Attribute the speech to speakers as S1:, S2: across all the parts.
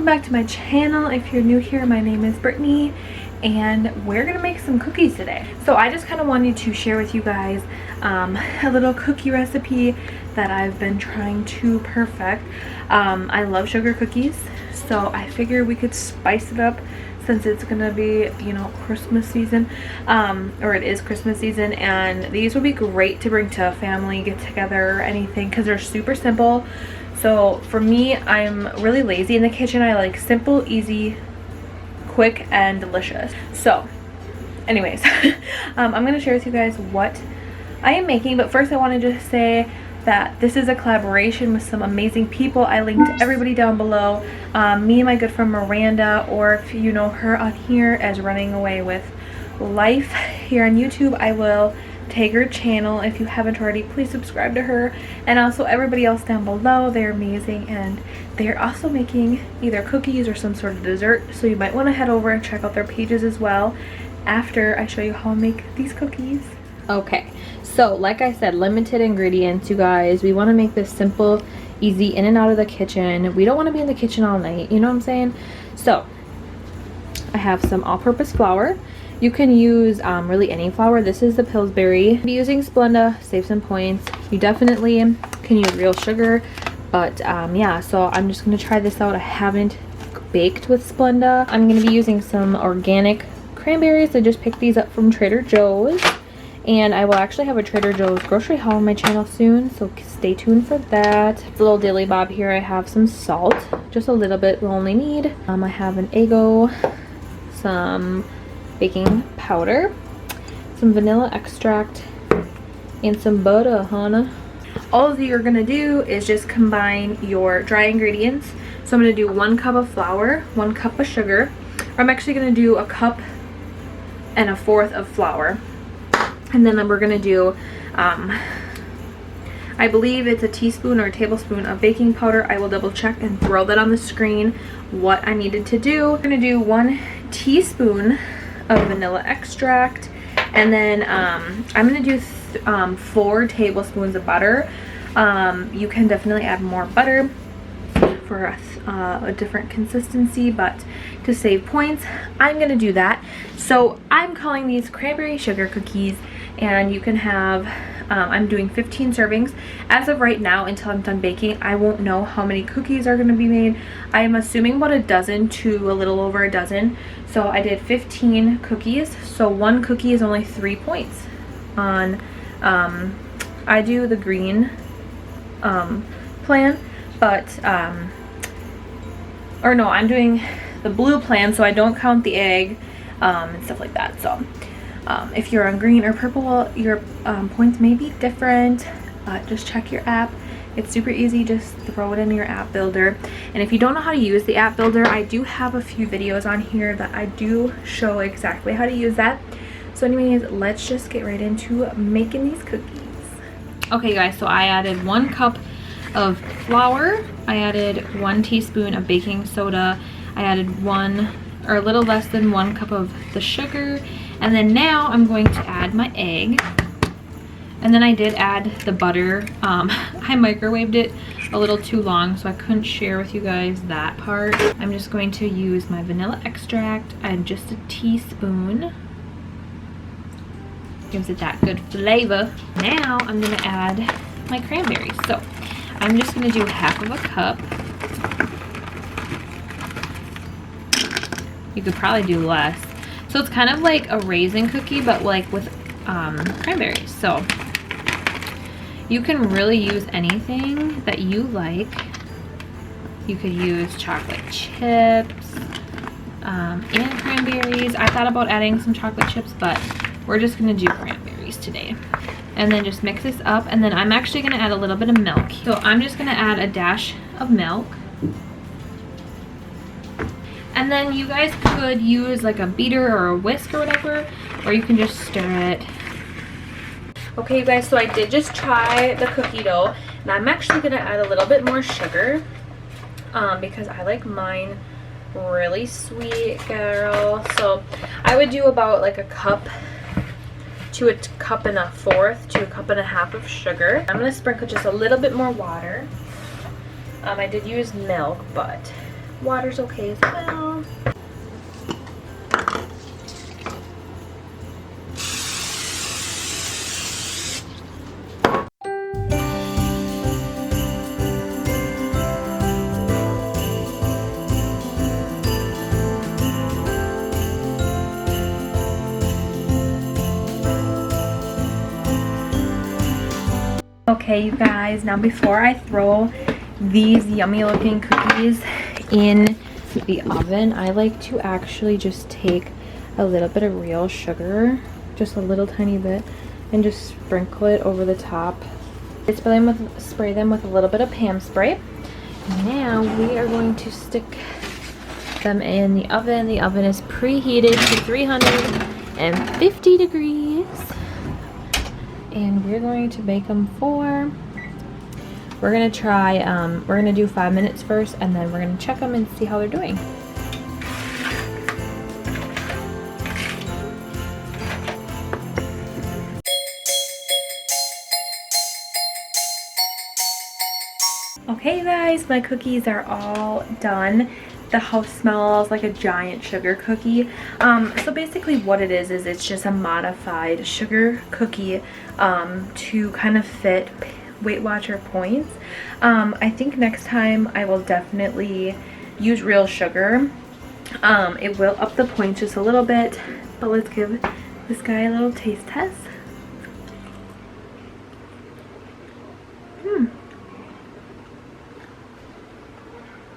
S1: welcome back to my channel. If you're new here, my name is Brittney and we're gonna make some cookies today. So I just kind of wanted to share with you guys a little cookie recipe that I've been trying to perfect. I love sugar cookies, so I figured we could spice it up since it's gonna be, you know, Christmas season, or it is Christmas season, and these would be great to bring to a family get together or anything because they're super simple. So for me, I'm really lazy in the kitchen. I like simple, easy, quick, and delicious. So anyways, I'm going to share with you guys what I am making. But first I wanted to say that this is a collaboration with some amazing people. I linked everybody down below. Me and my good friend Miranda, or if you know her on here as Running Away with Life here on YouTube, I will tag her channel. If you haven't already, please subscribe to her, and also everybody else down below. They're amazing, and they're also making either cookies or some sort of dessert, so you might want to head over and check out their pages as well after I show you how I make these cookies. Okay, so like I said, limited ingredients, you guys. We want to make this simple, easy, in and out of the kitchen. We don't want to be in the kitchen all night, you know what I'm saying? So I have some all-purpose flour. You can use really any flour. This is the Pillsbury. I'm using Splenda, save some points. You definitely can use real sugar, but yeah, so I'm just going to try this out. I haven't baked with Splenda. I'm going to be using some organic cranberries. I just picked these up from Trader Joe's, and I will actually have a Trader Joe's grocery haul on my channel soon, so stay tuned for that. It's a little dilly bob here. I have some salt, just a little bit we'll only need. I have an Eggo, some baking powder, some vanilla extract, and some butter, honey. All you're gonna do is just combine your dry ingredients. So I'm gonna do 1 cup of flour, 1 cup of sugar. Or I'm actually gonna do 1 cup and 1/4 of flour. And then we're gonna do, I believe it's a teaspoon or a tablespoon of baking powder. I will double check and throw that on the screen what I needed to do. We're gonna do 1 teaspoon of vanilla extract, and then I'm gonna do 4 tablespoons of butter. You can definitely add more butter for a different consistency, but to save points, I'm gonna do that. So I'm calling these cranberry sugar cookies, and you can have I'm doing 15 servings as of right now. Until I'm done baking, I won't know how many cookies are going to be made. I am assuming about a dozen to a little over a dozen. So I did 15 cookies, so 1 cookie is only 3 points on I do the green plan, but or no, I'm doing the blue plan, so I don't count the egg and stuff like that. So if you're on green or purple, your points may be different. Just check your app. It's super easy. Just throw it in your app builder. And if you don't know how to use the app builder, I do have a few videos on here that I do show exactly how to use that. So anyways, let's just get right into making these cookies. Okay guys, so I added 1 cup of flour. I added 1 teaspoon of baking soda. I added 1 or a little less than 1 cup of the sugar. And then now I'm going to add my egg. And then I did add the butter. I microwaved it a little too long, so I couldn't share with you guys that part. I'm just going to use my vanilla extract and just a teaspoon. Gives it that good flavor. Now I'm gonna add my cranberries. So I'm just gonna do 1/2 cup. You could probably do less. So it's kind of like a raisin cookie, but like with cranberries. So you can really use anything that you like. You could use chocolate chips and cranberries. I thought about adding some chocolate chips, but we're just gonna do cranberries today. And then just mix this up, and then I'm actually gonna add a little bit of milk. So I'm just gonna add a dash of milk. And then you guys could use like a beater or a whisk or whatever, or you can just stir it. Okay you guys, so I did just try the cookie dough, and I'm actually gonna add a little bit more sugar because I like mine really sweet, girl. So I would do about like 1 cup to 1.25 cups to 1.5 cups of sugar. I'm gonna sprinkle just a little bit more water. I did use milk, but Water's okay as well. Okay, you guys, now before I throw these yummy looking cookies in the oven, I like to actually just take a little bit of real sugar, just a little tiny bit, and just sprinkle it over the top. Spray them with a little bit of Pam spray. Now we are going to stick them in the oven. The oven is preheated to 350 degrees. And we're going to bake them for, we're going to do 5 minutes first, and then we're going to check them and see how they're doing. Okay guys, my cookies are all done. The house smells like a giant sugar cookie. So basically what it is it's just a modified sugar cookie to kind of fit Weight Watcher points. I think next time I will definitely use real sugar. It will up the points just a little bit, but let's give this guy a little taste test.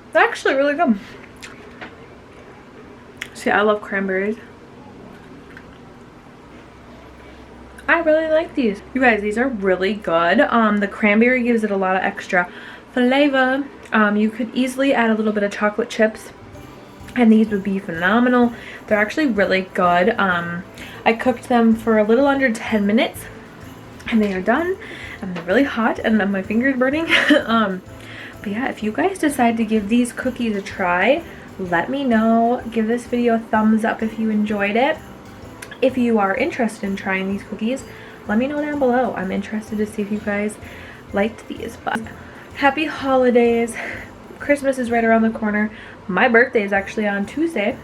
S1: It's actually really good. See, I love cranberries. I really like these. You guys, these are really good. The cranberry gives it a lot of extra flavor. You could easily add a little bit of chocolate chips, and these would be phenomenal. They're actually really good. I cooked them for a little under 10 minutes, and they are done. And they're really hot, and my finger's burning. But yeah, if you guys decide to give these cookies a try, let me know. Give this video a thumbs up if you enjoyed it. If you are interested in trying these cookies, let me know down below. I'm interested to see if you guys liked these. But happy holidays. Christmas is right around the corner. My birthday is actually on Tuesday,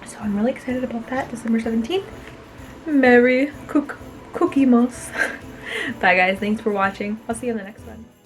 S1: so I'm really excited about that. December 17th. Merry Cookie Moss. Bye guys, thanks for watching. I'll see you in the next one.